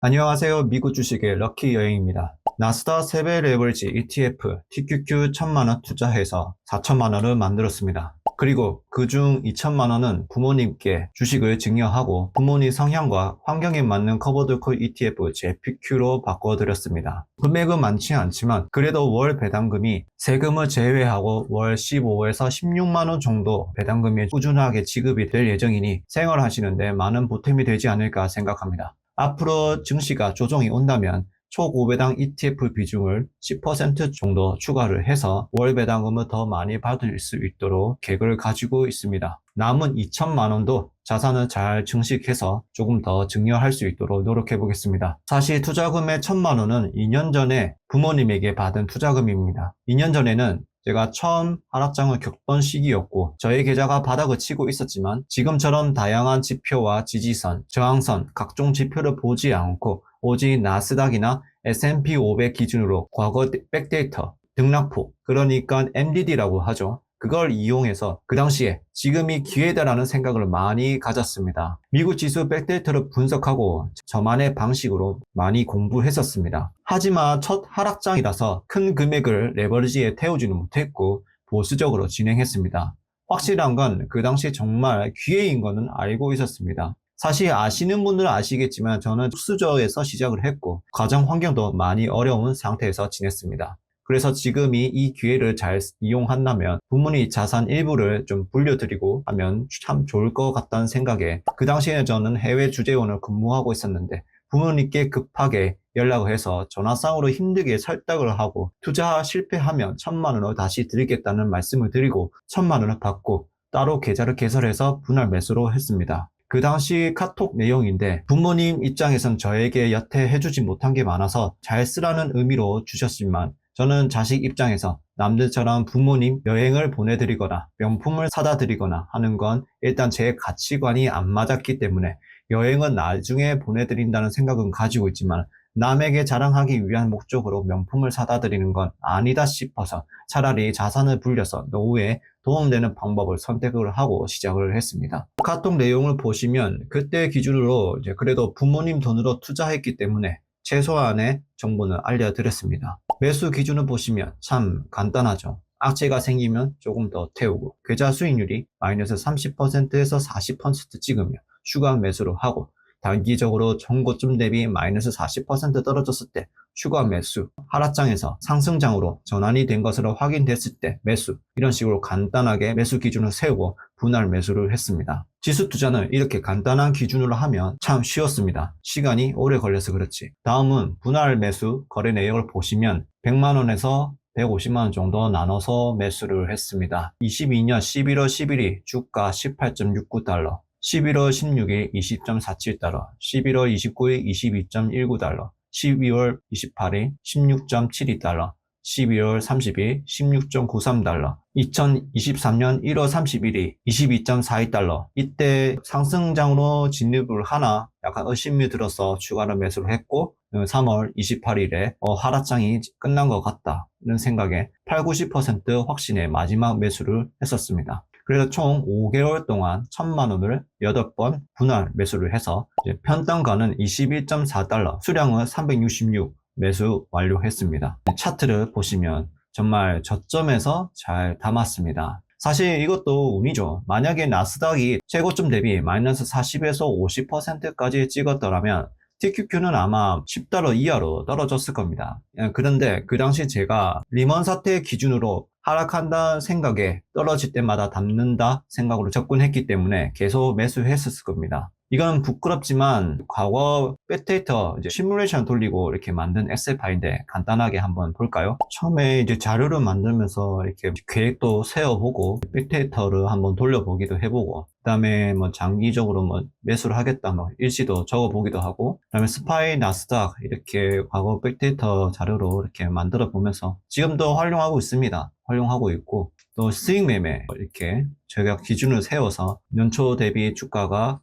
안녕하세요. 미국 주식의 럭키 여행입니다. 나스닥 세배 레버리지 ETF TQQ 1000만원 투자해서 4000만원을 만들었습니다. 그리고 그중 2000만원은 부모님께 주식을 증여하고 부모님 성향과 환경에 맞는 커버드콜 ETF JPQ로 바꿔드렸습니다. 금액은 많지 않지만 그래도 월 배당금이 세금을 제외하고 월 15에서 16만원 정도 배당금이 꾸준하게 지급이 될 예정이니 생활하시는데 많은 보탬이 되지 않을까 생각합니다. 앞으로 증시가 조정이 온다면 초고배당 ETF 비중을 10% 정도 추가를 해서 월 배당금을 더 많이 받을 수 있도록 계획을 가지고 있습니다. 남은 2천만 원도 자산을 잘 증식해서 조금 더 증여할 수 있도록 노력해 보겠습니다. 사실 투자금의 1천만 원은 2년 전에 부모님에게 받은 투자금입니다. 2년 전에는 제가 처음 하락장을 겪던 시기였고 저의 계좌가 바닥을 치고 있었지만 지금처럼 다양한 지표와 지지선, 저항선, 각종 지표를 보지 않고 오직 나스닥이나 S&P 500 기준으로 과거 백데이터, 등락폭, 그러니까 MDD라고 하죠. 그걸 이용해서 그 당시에 지금이 기회다라는 생각을 많이 가졌습니다. 미국 지수 백데이터를 분석하고 저만의 방식으로 많이 공부했었습니다. 하지만 첫 하락장이라서 큰 금액을 레버리지에 태우지는 못했고 보수적으로 진행했습니다. 확실한 건 그 당시 정말 기회인 거는 알고 있었습니다. 사실 아시는 분들은 아시겠지만 저는 수저에서 시작을 했고 가정 환경도 많이 어려운 상태에서 지냈습니다. 그래서 지금이 이 기회를 잘 이용한다면 부모님 자산 일부를 좀 불려드리고 하면 참 좋을 것 같다는 생각에 그 당시에는 저는 해외 주재원을 근무하고 있었는데 부모님께 급하게 연락을 해서 전화상으로 힘들게 설득을 하고 투자 실패하면 1천만 원을 다시 드리겠다는 말씀을 드리고 1천만 원을 받고 따로 계좌를 개설해서 분할 매수로 했습니다. 그 당시 카톡 내용인데 부모님 입장에선 저에게 여태 해주지 못한 게 많아서 잘 쓰라는 의미로 주셨지만 저는 자식 입장에서 남들처럼 부모님 여행을 보내드리거나 명품을 사다 드리거나 하는 건 일단 제 가치관이 안 맞았기 때문에 여행은 나중에 보내드린다는 생각은 가지고 있지만 남에게 자랑하기 위한 목적으로 명품을 사다 드리는 건 아니다 싶어서 차라리 자산을 불려서 노후에 도움되는 방법을 선택을 하고 시작을 했습니다. 카톡 내용을 보시면 그때 기준으로 이제 그래도 부모님 돈으로 투자했기 때문에 최소한의 정보는 알려드렸습니다. 매수 기준을 보시면 참 간단하죠. 악재가 생기면 조금 더 태우고 계좌 수익률이 마이너스 30%에서 40% 찍으면 추가 매수를 하고 단기적으로 전고점 대비 마이너스 40% 떨어졌을 때 추가 매수, 하락장에서 상승장으로 전환이 된 것으로 확인됐을 때 매수, 이런 식으로 간단하게 매수 기준을 세우고 분할 매수를 했습니다. 지수 투자는 이렇게 간단한 기준으로 하면 참 쉬웠습니다. 시간이 오래 걸려서 그렇지. 다음은 분할 매수 거래 내역을 보시면 100만원에서 150만원 정도 나눠서 매수를 했습니다. 22년 11월 10일이 주가 18.69달러, 11월 16일 20.47달러, 11월 29일 22.19달러, 12월 28일 16.72달러, 12월 30일 16.93달러, 2023년 1월 31일이 22.42달러. 이때 상승장으로 진입을 하나 약간 의심이 들어서 추가로 매수를 했고 3월 28일에 하락장이 끝난 것 같다 이런 생각에 8, 90% 확신의 마지막 매수를 했었습니다. 그래서 총 5개월 동안 1천만 원을 8번 분할 매수를 해서 편당가는 21.4달러, 수량은 366 매수 완료했습니다. 차트를 보시면 정말 저점에서 잘 담았습니다. 사실 이것도 운이죠. 만약에 나스닥이 최고점 대비 마이너스 40에서 50%까지 찍었더라면 TQQ는 아마 10달러 이하로 떨어졌을 겁니다. 그런데 그 당시 제가 리먼 사태 기준으로 하락한다 생각에 떨어질 때마다 담는다 생각으로 접근했기 때문에 계속 매수했었을 겁니다. 이건 부끄럽지만 과거 백데이터 시뮬레이션 돌리고 이렇게 만든 엑셀 파일인데 간단하게 한번 볼까요? 처음에 이제 자료를 만들면서 이렇게 계획도 세워보고 백데이터를 한번 돌려보기도 해보고 그 다음에 뭐 장기적으로 뭐 매수를 하겠다 뭐 일시도 적어보기도 하고 그 다음에 스파이 나스닥 이렇게 과거 백데이터 자료로 이렇게 만들어 보면서 지금도 활용하고 있습니다. 활용하고 있고 또 수익 매매 이렇게 저희가 기준을 세워서 연초 대비 주가가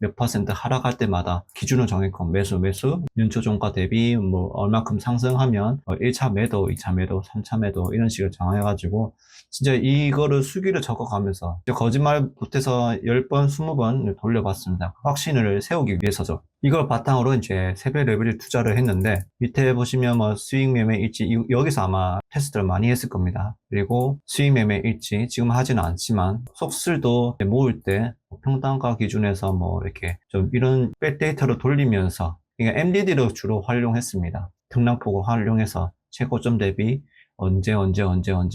몇 퍼센트 하락할 때마다 기준을 정했고 매수 연초 종가 대비 뭐 얼마큼 상승하면 1차 매도, 2차 매도, 3차 매도 이런 식으로 정해가지고 진짜 이거를 수기를 적어가면서 거짓말 못해서 10번, 20번 돌려봤습니다. 확신을 세우기 위해서죠. 이걸 바탕으로 이제 세배 레버리지 투자를 했는데 밑에 보시면 뭐 수익 매매 일지 여기서 아마 테스트를 많이 했을 겁니다. 그리고 수익 매매 일지 지금 하지는 않지만 속술도 모을 때 평단가 기준에서 뭐 이렇게 좀 이런 백데이터를 돌리면서 그러니까 MDD를 주로 활용했습니다. 등락폭을 활용해서 최고점 대비 언제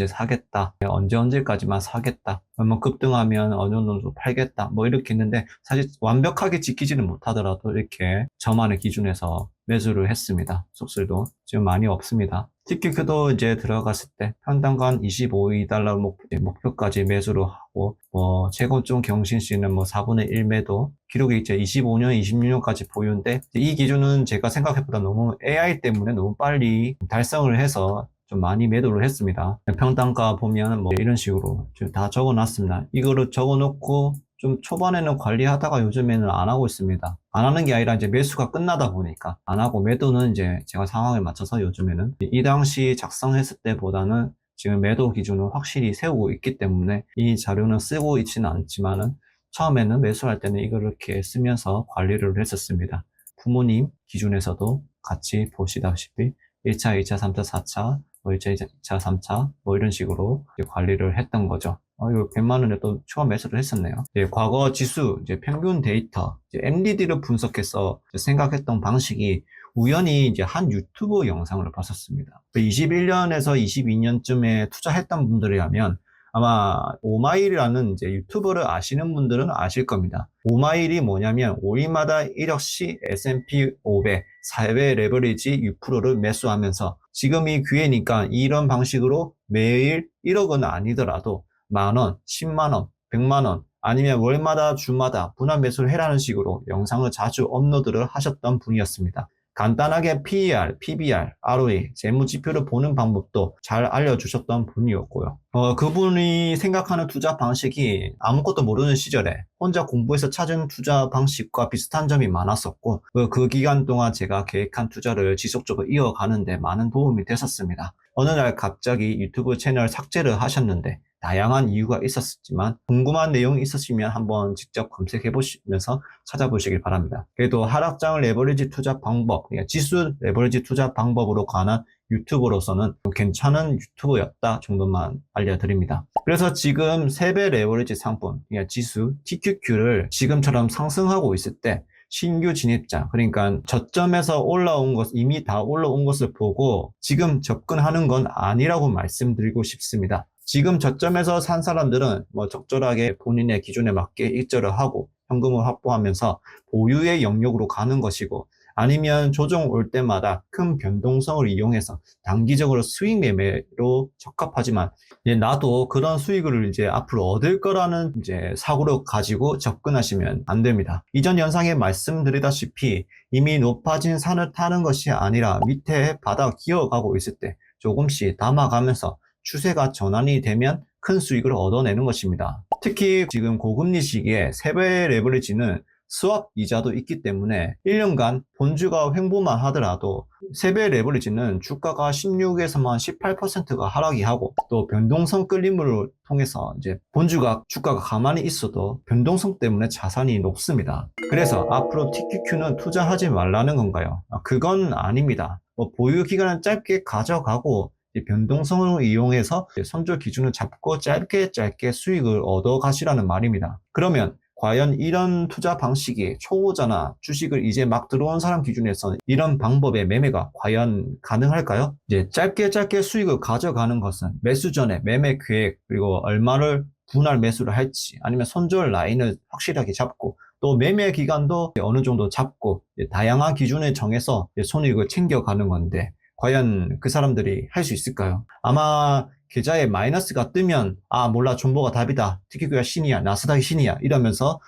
사겠다. 언제까지만 사겠다. 뭐 급등하면 어느 정도 팔겠다. 뭐 이렇게 했는데 사실 완벽하게 지키지는 못하더라도 이렇게 저만의 기준에서 매수를 했습니다. 속술도 지금 많이 없습니다. TQQ도 이제 들어갔을 때 평단간 25달러 목표까지 매수를 하고 뭐 최고점 경신 시는 뭐 4분의 1 매도 기록이 이제 25년, 26년까지 보유인데 이 기준은 제가 생각해보다 너무 AI 때문에 너무 빨리 달성을 해서 좀 많이 매도를 했습니다. 평단가 보면 뭐 이런 식으로 지금 다 적어놨습니다. 이거를 적어놓고 좀 초반에는 관리하다가 요즘에는 안 하고 있습니다. 안 하는 게 아니라 이제 매수가 끝나다 보니까 안 하고 매도는 이제 제가 상황에 맞춰서 요즘에는 이 당시 작성했을 때보다는 지금 매도 기준을 확실히 세우고 있기 때문에 이 자료는 쓰고 있지는 않지만은 처음에는 매수할 때는 이걸 이렇게 쓰면서 관리를 했었습니다. 부모님 기준에서도 같이 보시다시피 1차, 2차, 3차, 4차, 뭐 1차, 2차, 3차, 뭐 이런 식으로 관리를 했던 거죠. 이거 100만 원에 또 추가 매수를 했었네요. 과거 지수, 평균 데이터, MDD를 분석해서 생각했던 방식이 우연히 이제 한 유튜브 영상을 봤었습니다. 21년에서 22년쯤에 투자했던 분들이라면 아마 오마일이라는 이제 유튜버를 아시는 분들은 아실 겁니다. 오마일이 뭐냐면 5일마다 1억씩 S&P 500 4배 레버리지 6%를 매수하면서 지금이 기회니까 이런 방식으로 매일 1억은 아니더라도 만원, 10만원, 100만원 아니면 월마다 주마다 분할 매수를 해라는 식으로 영상을 자주 업로드를 하셨던 분이었습니다. 간단하게 PER, PBR, ROE, 재무지표를 보는 방법도 잘 알려주셨던 분이었고요. 그분이 생각하는 투자 방식이 아무것도 모르는 시절에 혼자 공부해서 찾은 투자 방식과 비슷한 점이 많았었고 그 기간 동안 제가 계획한 투자를 지속적으로 이어가는데 많은 도움이 됐었습니다. 어느 날 갑자기 유튜브 채널 삭제를 하셨는데 다양한 이유가 있었지만 궁금한 내용이 있으시면 한번 직접 검색해 보시면서 찾아보시길 바랍니다. 그래도 하락장 레버리지 투자 방법, 그러니까 지수 레버리지 투자 방법으로 관한 유튜브로서는 괜찮은 유튜브였다 정도만 알려드립니다. 그래서 지금 3배 레버리지 상품, 그러니까 지수 TQQ를 지금처럼 상승하고 있을 때 신규 진입자, 그러니까 저점에서 올라온 것, 이미 다 올라온 것을 보고 지금 접근하는 건 아니라고 말씀드리고 싶습니다. 지금 저점에서 산 사람들은 뭐 적절하게 본인의 기준에 맞게 일절을 하고 현금을 확보하면서 보유의 영역으로 가는 것이고 아니면 조정 올 때마다 큰 변동성을 이용해서 단기적으로 수익 매매로 적합하지만 나도 그런 수익을 이제 앞으로 얻을 거라는 이제 사고를 가지고 접근하시면 안 됩니다. 이전 영상에 말씀드리다시피 이미 높아진 산을 타는 것이 아니라 밑에 바닥 기어가고 있을 때 조금씩 담아가면서 추세가 전환이 되면 큰 수익을 얻어내는 것입니다. 특히 지금 고금리 시기에 세배 레버리지는 스왑 이자도 있기 때문에 1년간 본주가 횡보만 하더라도 세배 레버리지는 주가가 16에서만 18%가 하락이 하고 또 변동성 끌림을 통해서 이제 본주가 주가가 가만히 있어도 변동성 때문에 자산이 높습니다. 그래서 앞으로 TQQ는 투자하지 말라는 건가요? 그건 아닙니다. 보유 기간은 짧게 가져가고 변동성을 이용해서 손절 기준을 잡고 짧게 수익을 얻어 가시라는 말입니다. 그러면 과연 이런 투자 방식이 초보자나 주식을 이제 막 들어온 사람 기준에서는 이런 방법의 매매가 과연 가능할까요? 이제 짧게 수익을 가져가는 것은 매수 전에 매매 계획 그리고 얼마를 분할 매수를 할지 아니면 손절 라인을 확실하게 잡고 또 매매 기간도 어느 정도 잡고 다양한 기준을 정해서 손익을 챙겨가는 건데 과연 그 사람들이 할 수 있을까요? 아마 계좌에 마이너스가 뜨면 몰라 존버가 답이다. TQQ가 신이야. 나스닥이 신이야. 이러면서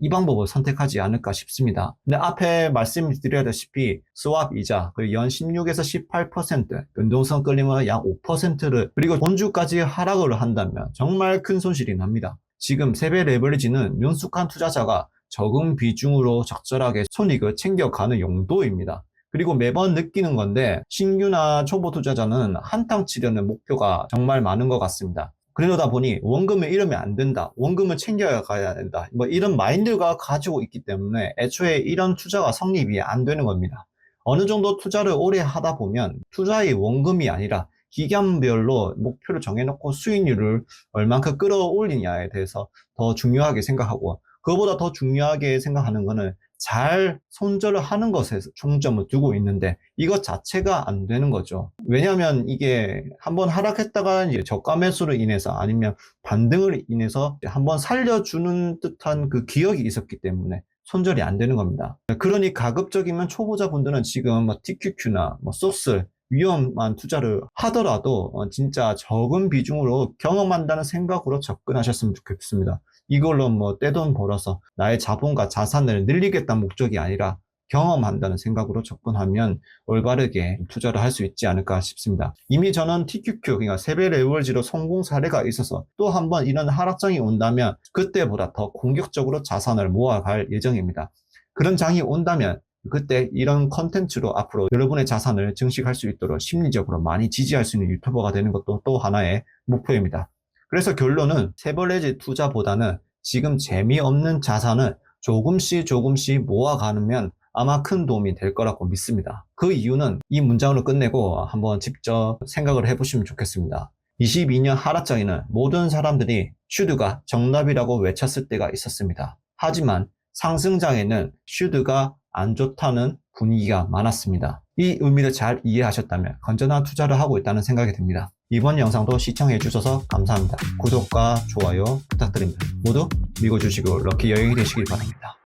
이 방법을 선택하지 않을까 싶습니다. 근데 앞에 말씀드렸다시피 스왑 이자 그리고 연 16에서 18% 변동성 끌림은 약 5%를 그리고 본주까지 하락을 한다면 정말 큰 손실이 납니다. 지금 세배 레버리지는 능숙한 투자자가 적은 비중으로 적절하게 손익을 챙겨가는 용도입니다. 그리고 매번 느끼는 건데 신규나 초보 투자자는 한탕 치려는 목표가 정말 많은 것 같습니다. 그러다 보니 원금을 잃으면 안 된다. 원금을 챙겨가야 된다. 뭐 이런 마인드가 가지고 있기 때문에 애초에 이런 투자가 성립이 안 되는 겁니다. 어느 정도 투자를 오래 하다 보면 투자의 원금이 아니라 기간별로 목표를 정해놓고 수익률을 얼만큼 끌어올리냐에 대해서 더 중요하게 생각하고, 그거보다 더 중요하게 생각하는 거는 잘 손절을 하는 것에 중점을 두고 있는데 이것 자체가 안 되는 거죠. 왜냐하면 이게 한번 하락했다가 이제 저가 매수로 인해서 아니면 반등을 인해서 한번 살려주는 듯한 그 기억이 있었기 때문에 손절이 안 되는 겁니다. 그러니 가급적이면 초보자분들은 지금 뭐 TQQ나 뭐 소스 위험한 투자를 하더라도 진짜 적은 비중으로 경험한다는 생각으로 접근하셨으면 좋겠습니다. 이걸로 뭐 떼돈 벌어서 나의 자본과 자산을 늘리겠다는 목적이 아니라 경험한다는 생각으로 접근하면 올바르게 투자를 할 수 있지 않을까 싶습니다. 이미 저는 TQQ, 그러니까 세배 레버리지로 성공 사례가 있어서 또 한번 이런 하락장이 온다면 그때보다 더 공격적으로 자산을 모아갈 예정입니다. 그런 장이 온다면 그때 이런 컨텐츠로 앞으로 여러분의 자산을 증식할 수 있도록 심리적으로 많이 지지할 수 있는 유튜버가 되는 것도 또 하나의 목표입니다. 그래서 결론은 세벌레지 투자보다는 지금 재미없는 자산을 조금씩 모아가면 아마 큰 도움이 될 거라고 믿습니다. 그 이유는 이 문장으로 끝내고 한번 직접 생각을 해보시면 좋겠습니다. 22년 하락장에는 모든 사람들이 슈드가 정답이라고 외쳤을 때가 있었습니다. 하지만 상승장에는 슈드가 안 좋다는 분위기가 많았습니다. 이 의미를 잘 이해하셨다면 건전한 투자를 하고 있다는 생각이 듭니다. 이번 영상도 시청해 주셔서 감사합니다. 구독과 좋아요 부탁드립니다. 모두 미국 주식으로 럭키 여행이 되시길 바랍니다.